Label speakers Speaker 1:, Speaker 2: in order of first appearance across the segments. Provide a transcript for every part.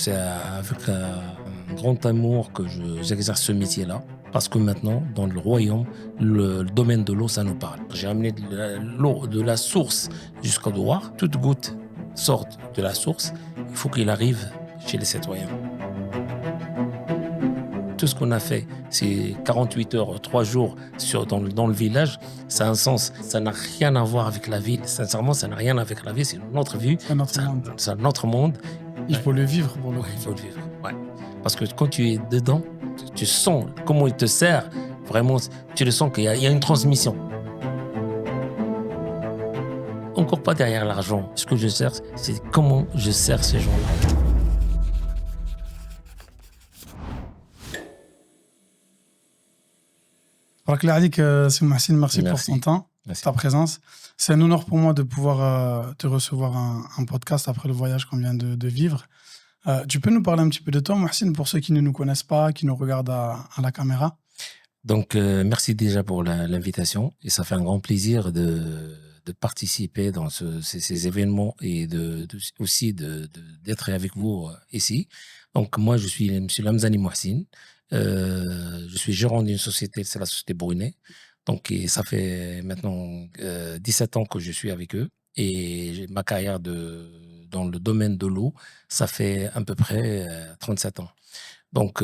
Speaker 1: c'est avec un grand amour que j'exerce ce métier-là. Parce que maintenant, dans le royaume, le domaine de l'eau, ça nous parle. J'ai amené l'eau de la source jusqu'au Douar. Toute goutte sort de la source. Il faut qu'il arrive chez les citoyens. Tout ce qu'on a fait, c'est 48 heures, 3 jours dans le village, ça a un sens. Ça n'a rien à voir avec la ville. Sincèrement, ça n'a rien à voir avec la ville. C'est notre vie.
Speaker 2: C'est notre monde.
Speaker 1: C'est un autre monde.
Speaker 2: Il faut le vivre pour le coup.
Speaker 1: Ouais, il faut le vivre. Ouais. Parce que quand tu es dedans, tu sens comment il te sert. Vraiment, tu le sens qu'il y a une transmission. Encore pas derrière l'argent. Ce que je sers, c'est comment je sers ces gens-là.
Speaker 2: C'est Mohsin, merci pour ton temps,
Speaker 1: Merci.
Speaker 2: ta présence. C'est un honneur pour moi de pouvoir te recevoir un podcast après le voyage qu'on vient de vivre. Tu peux nous parler un petit peu de toi, Mohsin, pour ceux qui ne nous connaissent pas, qui nous regardent à la caméra?
Speaker 1: Donc, merci déjà pour l'invitation. Et ça fait un grand plaisir de participer dans ces événements et aussi d'être avec vous ici. Donc, moi, je suis M. Lamzani Mohsin. Je suis gérant d'une société, c'est la société Brunet. Donc, et ça fait maintenant 17 ans que je suis avec eux. Et j'ai ma carrière dans le domaine de l'eau, ça fait à peu près 37 ans. Donc,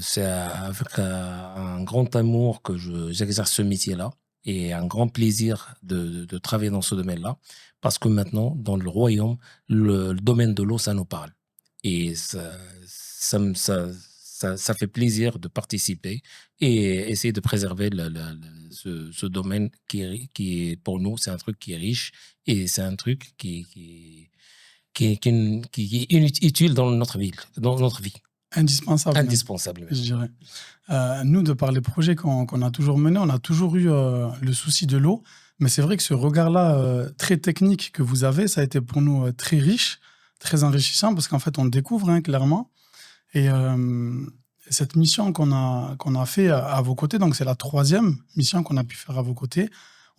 Speaker 1: c'est avec un grand amour que j'exerce ce métier-là et un grand plaisir de travailler dans ce domaine-là. Parce que maintenant, dans le royaume, le domaine de l'eau, ça nous parle. Et ça fait plaisir de participer et essayer de préserver ce domaine qui est, pour nous, c'est un truc qui est riche et c'est un truc qui est utile dans notre vie.
Speaker 2: Indispensable.
Speaker 1: Indispensable.
Speaker 2: Je dirais. Nous, de par les projets qu'on a toujours menés, on a toujours eu le souci de l'eau. Mais c'est vrai que ce regard-là, très technique que vous avez, ça a été pour nous très riche, très enrichissant, parce qu'en fait, on le découvre clairement. Et cette mission qu'on a fait à vos côtés, donc c'est la 3e mission qu'on a pu faire à vos côtés,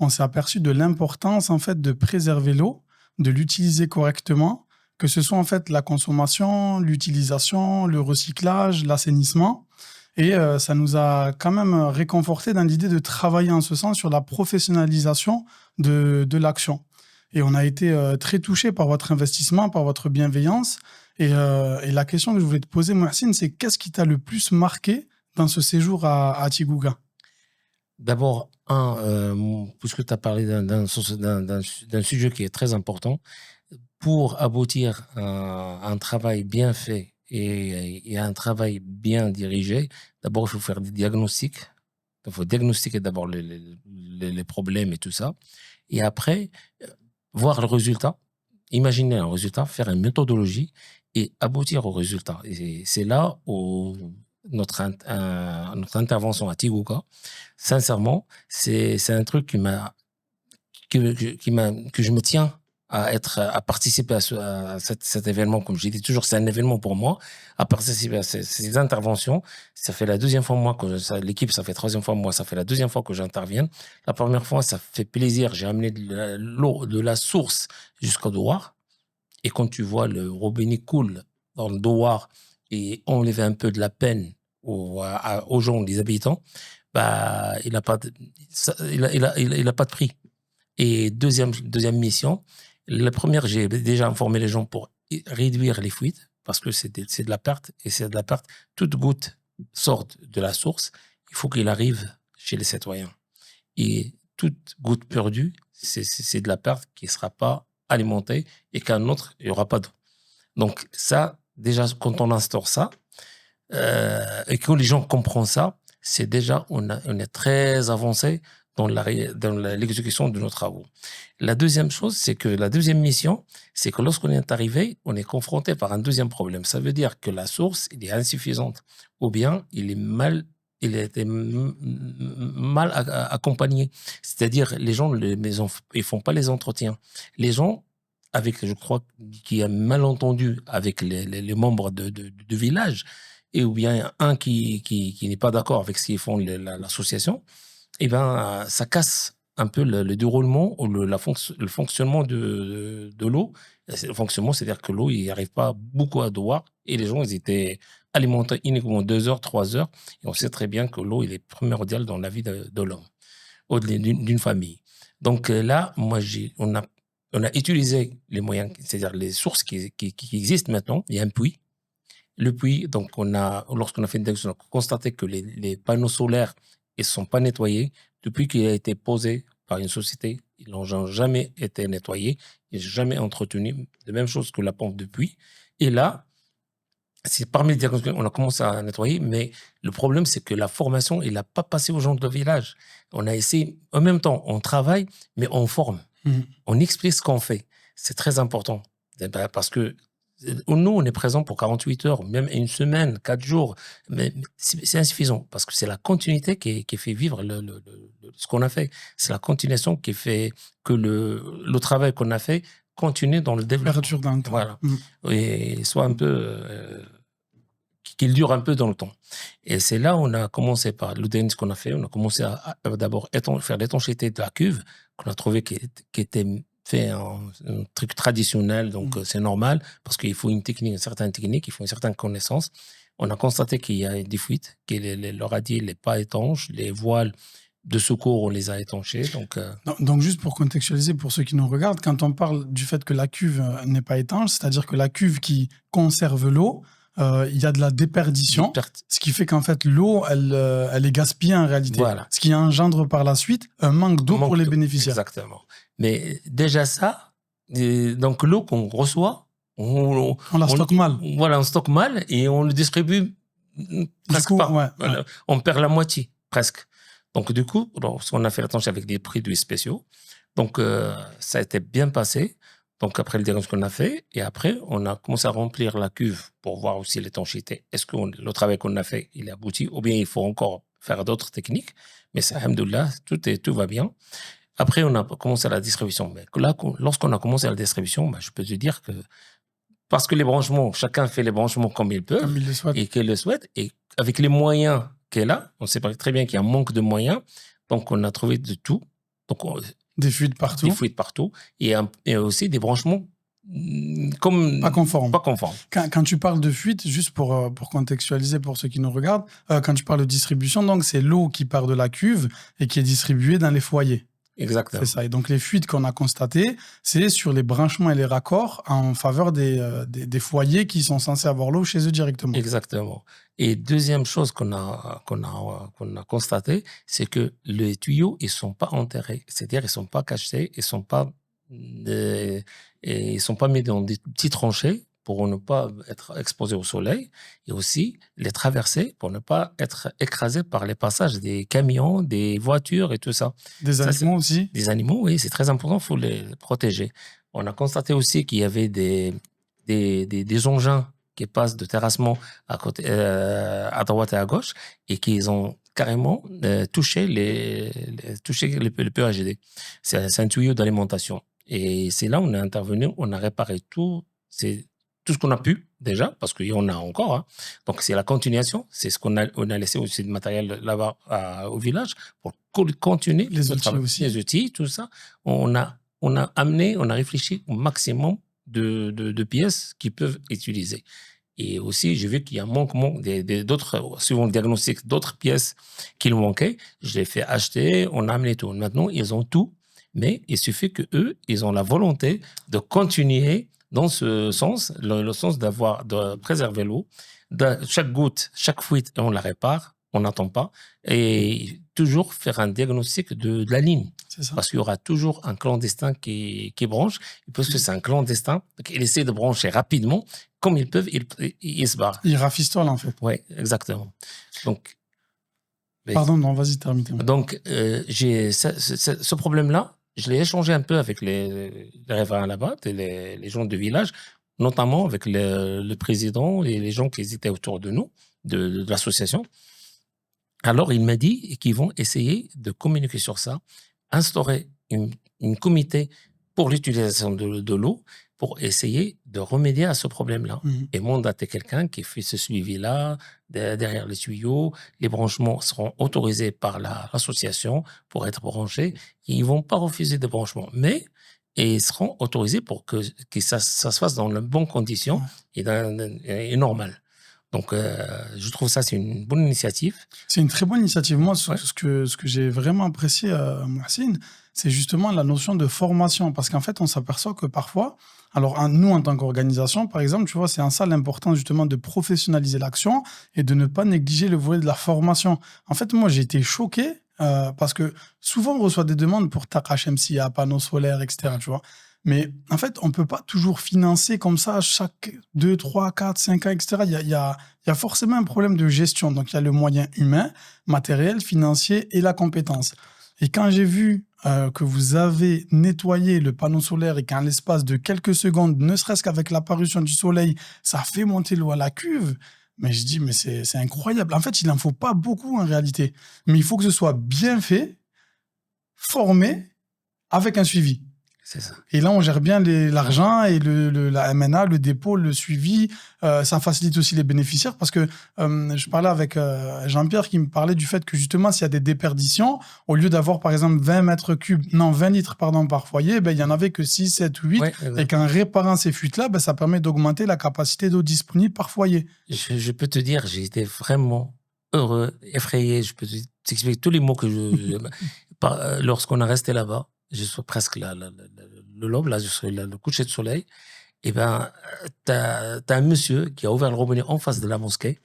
Speaker 2: on s'est aperçu de l'importance en fait de préserver l'eau, de l'utiliser correctement, que ce soit en fait la consommation, l'utilisation, le recyclage, l'assainissement. Et ça nous a quand même réconforté dans l'idée de travailler en ce sens sur la professionnalisation de l'action. Et on a été très touchés par votre investissement, par votre bienveillance. Et la question que je voulais te poser, Mohsin, c'est qu'est-ce qui t'a le plus marqué dans ce séjour à Tigouga?
Speaker 1: D'abord, puisque tu as parlé d'un sujet qui est très important, pour aboutir à un travail bien fait et à un travail bien dirigé, d'abord, il faut faire des diagnostics. Il faut diagnostiquer d'abord les problèmes et tout ça. Et après, voir le résultat, imaginer un résultat, faire une méthodologie et aboutir au résultat. Et c'est là où notre intervention à Tigouga, sincèrement, c'est un truc que je me tiens à participer à cet événement. Comme je dis toujours, c'est un événement pour moi, à participer à ces interventions. Ça fait la 2e fois, moi, l'équipe, ça fait 3e fois, moi, ça fait la 2e fois que j'interviens. La première fois, ça fait plaisir. J'ai amené l'eau de la source jusqu'au Douar. Et quand tu vois le robinet coule dans le Douar et enlever un peu de la peine aux gens, les habitants, bah, il n'a pas de prix. Et deuxième mission, la première, j'ai déjà informé les gens pour réduire les fuites, parce que c'est de la perte, et c'est de la perte. Toute goutte sort de la source, il faut qu'il arrive chez les citoyens. Et toute goutte perdue, c'est de la perte qui ne sera pas alimentée, et qu'un autre, il n'y aura pas d'eau. Donc ça, déjà, quand on instaure ça, et que les gens comprennent ça, c'est déjà, on est très avancé dans l'exécution de nos travaux. La deuxième chose, c'est que la deuxième mission, c'est que lorsqu'on est arrivé, on est confronté par un deuxième problème. Ça veut dire que la source, elle est insuffisante, ou bien il a été mal accompagné. C'est-à-dire, les gens, ils font pas les entretiens. Les gens, je crois qu'il y a un malentendu avec les membres du village, et ou bien qui n'est pas d'accord avec ce qu'ils font l'association, eh ben, ça casse un peu le déroulement ou le fonctionnement de l'eau. Le fonctionnement, c'est-à-dire que l'eau, il n'y arrive pas beaucoup à devoir et les gens, ils étaient alimentés uniquement 2 heures, 3 heures. Et on sait très bien que l'eau, il est primordial dans la vie de l'homme, ou d'une famille. Donc là, moi, on a utilisé les moyens, c'est-à-dire les sources qui existent maintenant. Il y a un puits. Le puits, donc lorsqu'on a fait une détection, on a constaté que les panneaux solaires ne sont pas nettoyés. Depuis qu'il a été posé par une société, ils n'ont jamais été nettoyés, et jamais entretenus. De même chose que la pompe de puits. Et là, c'est parmi les diagnostics, on a commencé à nettoyer, mais le problème, c'est que la formation, il n'a pas passé aux gens de village. On a essayé, en même temps, on travaille, mais on forme. On explique ce qu'on fait. C'est très important. Parce que nous, on est présent pour 48 heures, même une semaine, 4 jours. Mais c'est insuffisant parce que c'est la continuité qui fait vivre ce qu'on a fait. C'est la continuation qui fait que le travail qu'on a fait continue dans le développement.
Speaker 2: Perdure dans le temps.
Speaker 1: Voilà. Et soit un peu. Qu'il dure un peu dans le temps. Et c'est là où on a commencé par le dernier ce qu'on a fait. On a commencé à d'abord faire l'étanchéité de la cuve qu'on a trouvé qui était fait un truc traditionnel, donc c'est normal parce qu'il faut une certaine technique, il faut une certaine connaissance. On a constaté qu'il y a des fuites, que le radier n'est pas étanche, les voiles de secours, on les a étanchés.
Speaker 2: Donc, juste pour contextualiser, pour ceux qui nous regardent, quand on parle du fait que la cuve n'est pas étanche, c'est-à-dire que la cuve qui conserve l'eau, il y a de la déperdition, ce qui fait qu'en fait, l'eau, elle est gaspillée en réalité.
Speaker 1: Voilà.
Speaker 2: Ce qui engendre par la suite un manque d'eau pour les bénéficiaires.
Speaker 1: Exactement. Mais déjà ça, donc l'eau qu'on reçoit, on
Speaker 2: la stocke mal.
Speaker 1: Voilà, on stocke mal et on le distribue presque
Speaker 2: coup,
Speaker 1: pas.
Speaker 2: Ouais.
Speaker 1: On perd la moitié, presque. Donc du coup, on a fait l'attention avec des produits spéciaux. Donc ça a été bien passé. Donc après le diagnostic qu'on a fait, et après on a commencé à remplir la cuve pour voir aussi l'étanchéité. Est-ce que le travail qu'on a fait, il est abouti, ou bien il faut encore faire d'autres techniques. Mais ça, alhamdoulilah, tout va bien. Après, on a commencé la distribution. Mais là, lorsqu'on a commencé la distribution, je peux te dire que parce que les branchements, chacun fait les branchements comme il peut et qu'il le souhaite, et avec les moyens qu'elle a, on sait très bien qu'il y a un manque de moyens, donc on a trouvé de tout. Donc
Speaker 2: des fuites partout.
Speaker 1: Et aussi des branchements comme
Speaker 2: pas conformes.
Speaker 1: Quand
Speaker 2: tu parles de fuite, juste pour contextualiser pour ceux qui nous regardent, quand tu parles de distribution, donc c'est l'eau qui part de la cuve et qui est distribuée dans les foyers.
Speaker 1: Exactement.
Speaker 2: C'est ça. Et donc les fuites qu'on a constatées, c'est sur les branchements et les raccords en faveur des foyers qui sont censés avoir l'eau chez eux directement.
Speaker 1: Exactement. Et deuxième chose qu'on a constaté, c'est que les tuyaux, ils sont pas enterrés. C'est-à-dire, ils sont pas cachés, ils sont pas mis dans des petits tranchées pour ne pas être exposés au soleil, et aussi les traverser pour ne pas être écrasés par les passages des camions, des voitures et tout ça.
Speaker 2: Des animaux aussi.
Speaker 1: Des animaux, oui, c'est très important, il faut les protéger. On a constaté aussi qu'il y avait des engins qui passent de terrassement à droite et à gauche et qu'ils ont carrément touché le PAGD. C'est un tuyau d'alimentation. Et c'est là où on est intervenu, on a réparé tout ce qu'on a pu déjà, parce qu'il y en a encore. Hein. Donc c'est la continuation, c'est ce on a laissé aussi de matériel là-bas au village pour continuer.
Speaker 2: Les outils aussi.
Speaker 1: Les outils, tout ça. On a réfléchi au maximum de pièces qu'ils peuvent utiliser. Et aussi, j'ai vu qu'il y a un manquement d'autres, suivant le diagnostic, d'autres pièces qu'il manquait. Je les fait acheter, on a amené tout. Maintenant, ils ont tout, mais il suffit qu'eux, ils ont la volonté de continuer dans ce sens, le sens de préserver l'eau. Chaque goutte, chaque fuite, on la répare, on n'attend pas. Et toujours faire un diagnostic de la ligne. Parce qu'il y aura toujours un clandestin qui branche. Parce que c'est un clandestin, il essaie de brancher rapidement. Comme ils peuvent, ils se barrent.
Speaker 2: Ils rafistolent, en fait.
Speaker 1: Oui, exactement. Donc,
Speaker 2: pardon, non, vas-y, termine.
Speaker 1: Donc, j'ai ce problème-là, je l'ai échangé un peu avec les riverains là-bas, les gens du village, notamment avec le président et les gens qui étaient autour de nous, de l'association. Alors, il m'a dit qu'ils vont essayer de communiquer sur ça, instaurer une comité pour l'utilisation de l'eau, pour essayer de remédier à ce problème-là.
Speaker 2: Mhm.
Speaker 1: Et mandater quelqu'un qui fait ce suivi-là, derrière les tuyaux. Les branchements seront autorisés par l'association pour être branchés. Ils ne vont pas refuser de branchement, mais ils seront autorisés pour que ça se fasse dans de bonnes conditions
Speaker 2: Ouais.
Speaker 1: et normales. Donc, je trouve ça, c'est une bonne initiative.
Speaker 2: C'est une très bonne initiative. Moi,
Speaker 1: Ouais.
Speaker 2: ce que j'ai vraiment apprécié, Mohsin, c'est justement la notion de formation. Parce qu'en fait, on s'aperçoit que parfois, alors nous, en tant qu'organisation, par exemple, tu vois, c'est en ça l'importance justement de professionnaliser l'action et de ne pas négliger le volet de la formation. En fait, moi, j'ai été choqué parce que souvent, on reçoit des demandes pour Taqash MCA, panneaux solaires, etc. Tu vois. Mais en fait, on ne peut pas toujours financer comme ça chaque 2, 3, 4, 5 ans, etc. Il y a forcément un problème de gestion. Donc, il y a le moyen humain, matériel, financier et la compétence. Et quand j'ai vu que vous avez nettoyé le panneau solaire et qu'en l'espace de quelques secondes, ne serait-ce qu'avec l'apparition du soleil, ça fait monter l'eau à la cuve, mais je dis, mais c'est incroyable. En fait, il n'en faut pas beaucoup en réalité. Mais il faut que ce soit bien fait, formé, avec un suivi.
Speaker 1: C'est ça.
Speaker 2: Et là, on gère bien l'argent et la MNA, le dépôt, le suivi. Ça facilite aussi les bénéficiaires parce que je parlais avec Jean-Pierre qui me parlait du fait que justement, s'il y a des déperditions, au lieu d'avoir par exemple 20 litres par foyer, ben, il n'y en avait que 6, 7 ou 8.
Speaker 1: Ouais,
Speaker 2: Et qu'en réparant ces fuites-là, ben, ça permet d'augmenter la capacité d'eau disponible par foyer.
Speaker 1: je peux te dire, j'ai été vraiment heureux, effrayé. Je peux t'expliquer tous les mots que lorsqu'on est resté là-bas. Je suis presque là, le lobe, là, je suis là, le coucher de soleil. Et ben, t'as un monsieur qui a ouvert le robinet en face de la mosquée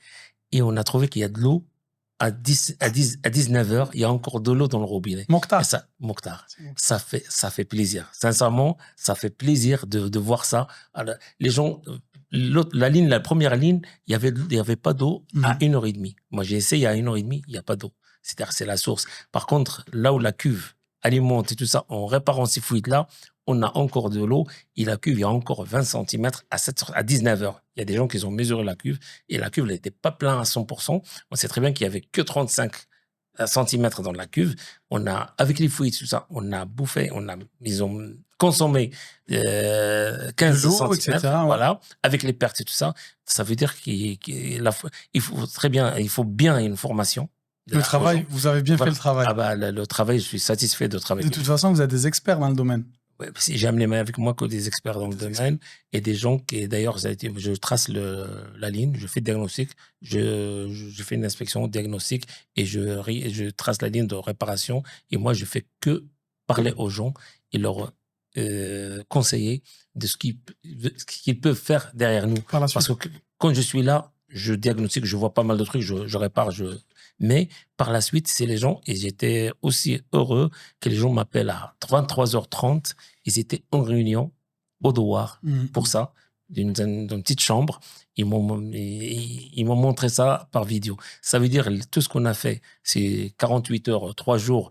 Speaker 1: et on a trouvé qu'il y a de l'eau à 19 heures. Il y a encore de l'eau dans le robinet.
Speaker 2: Mokhtar.
Speaker 1: Et ça, Mokhtar, ça fait plaisir. Sincèrement, ça fait plaisir de voir ça. Alors, les gens, la première ligne, il y avait pas d'eau à 1h30. Moi, j'ai essayé à 1h30, il n'y a pas d'eau. C'est-à-dire, c'est la source. Par contre, là où la cuve alimente et tout ça, en réparant ces fuites-là, on a encore de l'eau et la cuve, il y a encore 20 cm à 19 heures. Il y a des gens qui ont mesuré la cuve et la cuve n'était pas pleine à 100%. On sait très bien qu'il n'y avait que 35 cm dans la cuve. Avec les fuites, tout ça, on a bouffé, ils ont consommé 15
Speaker 2: l'eau,
Speaker 1: cm,
Speaker 2: etc.,
Speaker 1: voilà, avec les pertes et tout ça. Ça veut dire il faut bien une formation.
Speaker 2: Le travail, vous avez bien fait le travail.
Speaker 1: Ah bah, le travail, je suis satisfait de travailler.
Speaker 2: De toute façon, vous êtes des experts dans le domaine.
Speaker 1: Ouais, j'ai amené avec moi que des experts dans le domaine et des gens qui, d'ailleurs, je trace la ligne, je fais diagnostic, je fais une inspection diagnostic et je trace la ligne de réparation. Et moi, je fais que parler aux gens et leur conseiller de ce qu'ils peuvent faire derrière nous. Parce que quand je suis là, je diagnostique, je vois pas mal de trucs, je répare, mais par la suite, c'est les gens, et j'étais aussi heureux que les gens m'appellent à 23h30, ils étaient en réunion au Douar pour ça, d'une petite chambre, ils m'ont montré ça par vidéo. Ça veut dire, tout ce qu'on a fait, c'est 48 heures, 3 jours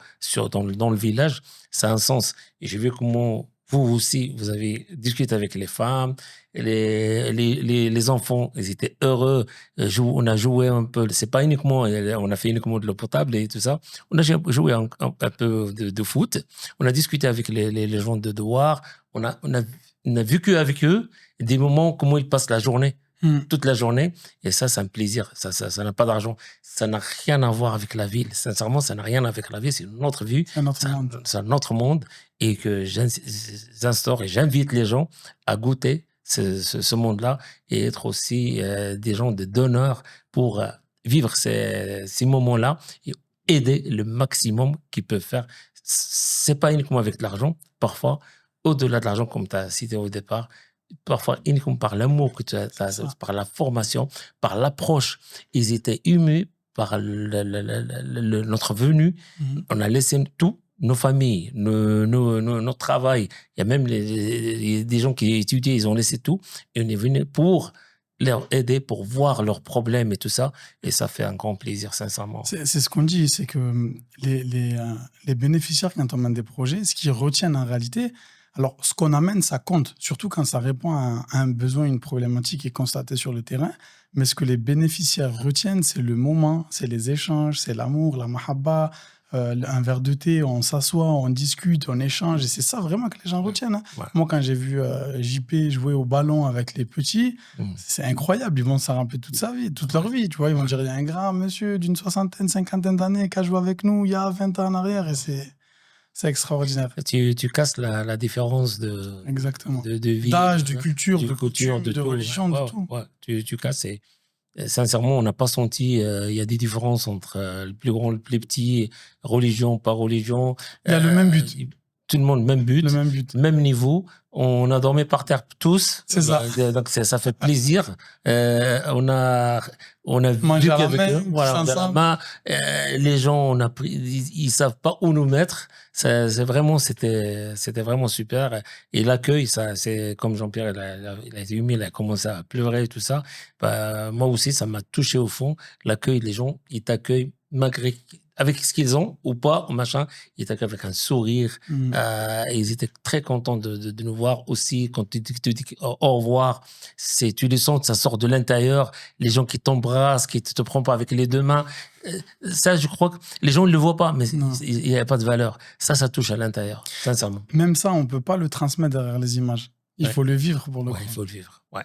Speaker 1: dans le village, ça a un sens. Et j'ai vu comment vous aussi, vous avez discuté avec les femmes, les enfants, ils étaient heureux. On a joué un peu, c'est pas uniquement, on a fait uniquement de l'eau potable et tout ça. On a joué un peu de foot. On a discuté avec les gens de Douar. On a vécu avec eux des moments, comment ils passent la journée. Toute la journée, et ça, c'est un plaisir. Ça n'a pas d'argent. Ça n'a rien à voir avec la ville. Sincèrement, ça n'a rien avec la ville. C'est une autre vie.
Speaker 2: C'est un autre monde.
Speaker 1: C'est un autre monde. Et que j'instaure et j'invite les gens à goûter ce monde-là et être aussi des gens de donneurs pour vivre ces moments-là et aider le maximum qu'ils peuvent faire. C'est pas uniquement avec de l'argent. Parfois, au-delà de l'argent, comme tu as cité au départ, parfois uniquement par l'amour que tu as, par la formation, par l'approche. Ils étaient émus par notre venue. On a laissé tout, nos familles, notre travail. Il y a même des gens qui étudiaient, ils ont laissé tout. Et on est venu pour leur aider, pour voir leurs problèmes et tout ça. Et ça fait un grand plaisir, sincèrement.
Speaker 2: C'est ce qu'on dit, c'est que les bénéficiaires, quand on mène des projets, ce qu'ils retiennent en réalité, alors ce qu'on amène, ça compte, surtout quand ça répond à un besoin, une problématique qui est constatée sur le terrain. Mais ce que les bénéficiaires retiennent, c'est le moment, c'est les échanges, c'est l'amour, la mahabba, un verre de thé, on s'assoit, on discute, on échange. Et c'est ça vraiment que les gens retiennent, hein.
Speaker 1: Ouais.
Speaker 2: Moi, quand j'ai vu JP jouer au ballon avec les petits, c'est incroyable. Ils vont s'en rappeler toute sa vie, toute leur vie. Tu vois, ils vont dire, il y a un grand monsieur d'une soixantaine, cinquantaine d'années qui a joué avec nous il y a 20 ans en arrière. Et c'est extraordinaire.
Speaker 1: Tu casses la différence
Speaker 2: Exactement.
Speaker 1: de vie,
Speaker 2: D'âge, de culture, de
Speaker 1: couture,
Speaker 2: coutume, de
Speaker 1: tout.
Speaker 2: religion, de
Speaker 1: Ouais,
Speaker 2: tout.
Speaker 1: ouais, tu casses. Et sincèrement, on n'a pas senti. Il y a des différences entre le plus grand, le plus petit, religion, pas religion.
Speaker 2: Il y a le même but.
Speaker 1: Tout le monde, même but,
Speaker 2: Le même but.
Speaker 1: même niveau. On a dormi par terre tous.
Speaker 2: C'est ça.
Speaker 1: Donc ça fait plaisir. On a
Speaker 2: Manger
Speaker 1: vu
Speaker 2: à la
Speaker 1: qu'avec
Speaker 2: main,
Speaker 1: eux,
Speaker 2: tous
Speaker 1: voilà, de la
Speaker 2: ensemble.
Speaker 1: main, les gens, on a pris, ils savent pas où nous mettre. C'est vraiment, c'était vraiment super. Et l'accueil, ça, c'est comme Jean-Pierre, il a été humble, il a commencé à pleurer et tout ça. Bah, moi aussi, ça m'a touché au fond. L'accueil, les gens, ils t'accueillent malgré avec ce qu'ils ont ou pas, machin, ils t'accueillent avec un sourire. Et ils étaient très contents de nous voir aussi. Quand tu dis au revoir, tu le sens, ça sort de l'intérieur. Les gens qui t'embrassent, qui te prennent pas avec les deux mains. Ça, je crois que les gens ne le voient pas, mais il n'y a pas de valeur. Ça touche à l'intérieur, sincèrement.
Speaker 2: Même ça, on peut pas le transmettre derrière les images. Il faut le vivre pour le coup.
Speaker 1: Il faut le vivre. Ouais.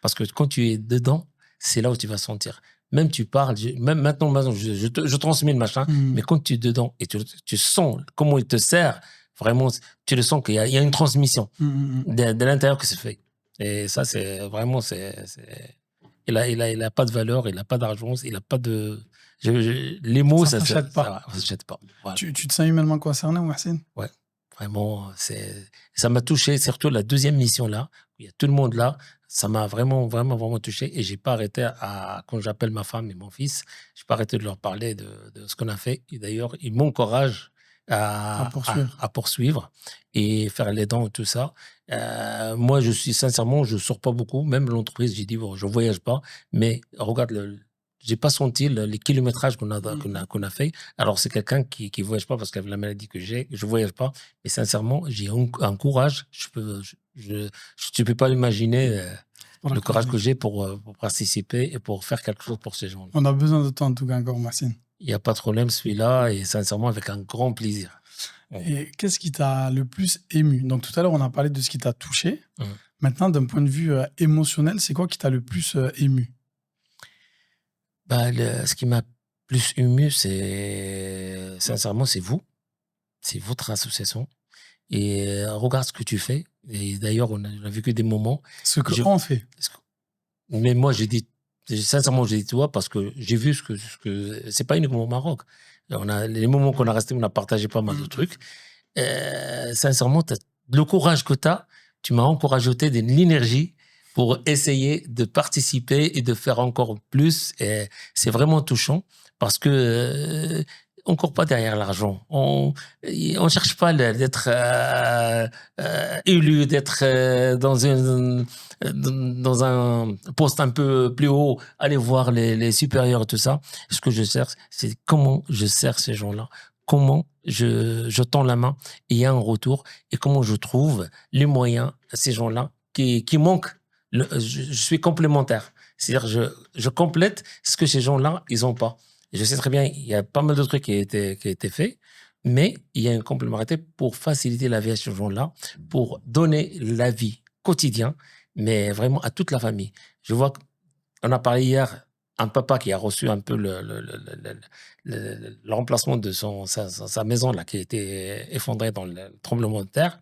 Speaker 1: Parce que quand tu es dedans, c'est là où tu vas sentir. Même tu parles, même maintenant je transmets le machin, mais quand tu es dedans et tu sens comment il te sert, vraiment, tu le sens qu'il y a une transmission de l'intérieur que c'est fait. Et ça, c'est vraiment, il a pas de valeur, il a pas d'argent, il a pas de, les mots, ça
Speaker 2: s'achète pas.
Speaker 1: Ça s'achète pas. Voilà.
Speaker 2: Tu te sens humainement concerné, Mohsin?
Speaker 1: Ouais. Vraiment, ça m'a touché, surtout la deuxième mission là, où il y a tout le monde là, ça m'a vraiment, vraiment, vraiment touché et j'ai pas arrêté quand j'appelle ma femme et mon fils, j'ai pas arrêté de leur parler de ce qu'on a fait. Et d'ailleurs, ils m'encouragent à poursuivre et faire les dons et tout ça. Moi, sincèrement, je sors pas beaucoup, même l'entreprise, j'ai dit, bon, je voyage pas, mais regarde j'ai pas senti les kilométrages qu'on a fait. Alors, c'est quelqu'un qui voyage pas parce qu'il a la maladie que j'ai. Je voyage pas. Mais sincèrement, j'ai un courage. Tu peux pas imaginer le courage que j'ai pour participer et pour faire quelque chose pour ces gens-là.
Speaker 2: On a besoin de toi en tout cas encore, Mohsin.
Speaker 1: Il n'y a pas de problème, celui-là, et sincèrement, avec un grand plaisir.
Speaker 2: Et qu'est-ce qui t'a le plus ému? Donc, tout à l'heure, on a parlé de ce qui t'a touché. Maintenant, d'un point de vue émotionnel, c'est quoi qui t'a le plus ému?
Speaker 1: Bah, ce qui m'a plus ému, sincèrement, c'est vous. C'est votre association. Et regarde ce que tu fais. Et d'ailleurs, on a vécu des moments.
Speaker 2: Ce que on fait.
Speaker 1: Mais moi, sincèrement, j'ai dit toi parce que j'ai vu ce que c'est pas uniquement au Maroc. Les moments qu'on a restés, on a partagé pas mal de trucs. Sincèrement, le courage que tu m'as encouragé de l'énergie pour essayer de participer et de faire encore plus. Et c'est vraiment touchant parce que on court pas derrière l'argent. On cherche pas d'être élu, d'être dans un poste un peu plus haut, aller voir les supérieurs et tout ça. Ce que je cherche, c'est comment je sers ces gens-là. Comment je tends la main et il y a un retour et comment je trouve les moyens à ces gens-là qui manquent. Je suis complémentaire. C'est-à-dire, je complète ce que ces gens-là, ils n'ont pas. Et je sais très bien, il y a pas mal de trucs qui ont été faits, mais il y a une complémentarité pour faciliter la vie à ces gens-là, pour donner la vie quotidienne, mais vraiment à toute la famille. Je vois qu'on a parlé hier, un papa qui a reçu un peu le remplacement de sa maison là, qui a été effondrée dans le tremblement de terre.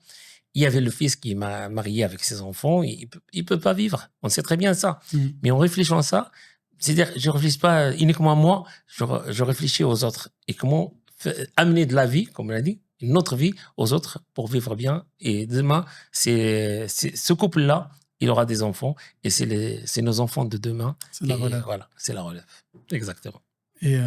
Speaker 1: Il y avait le fils qui m'a marié avec ses enfants. Il peut pas vivre. On sait très bien ça. Mais en réfléchissant à ça, c'est-à-dire, je réfléchis pas uniquement à moi, je réfléchis aux autres. Et comment amener de la vie, comme on l'a dit, une autre vie aux autres pour vivre bien. Et demain, c'est ce couple-là, il aura des enfants. Et c'est nos enfants de demain.
Speaker 2: C'est la relève.
Speaker 1: Voilà, c'est la relève. Exactement.
Speaker 2: Et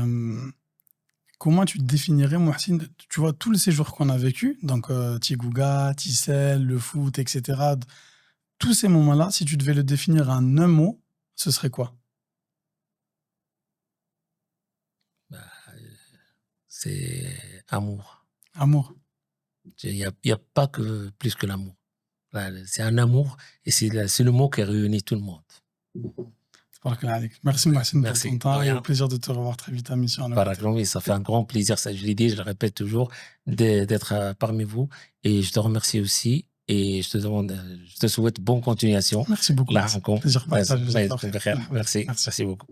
Speaker 2: comment tu définirais, Mohsin, tu vois, tout le séjour qu'on a vécu, donc Tigouga, Tissel, le foot, etc., tous ces moments-là, si tu devais le définir en un mot, ce serait quoi?
Speaker 1: C'est amour.
Speaker 2: Amour.
Speaker 1: Il n'y a pas que plus que l'amour. C'est un amour et c'est le mot qui réunit tout le monde.
Speaker 2: Merci Mohsen pour
Speaker 1: Merci.
Speaker 2: ton temps
Speaker 1: De
Speaker 2: et
Speaker 1: rien.
Speaker 2: au plaisir de te revoir très vite à Mission à nos côtés.
Speaker 1: Barakallahu, ça fait un grand plaisir, ça je l'ai dit, je le répète toujours, d'être parmi vous. Et je te remercie aussi. Et je te souhaite bonne continuation.
Speaker 2: Merci beaucoup.
Speaker 1: Allah يعاونكم.
Speaker 2: Plaisir partagé.
Speaker 1: Merci.
Speaker 2: Merci.
Speaker 1: Merci beaucoup.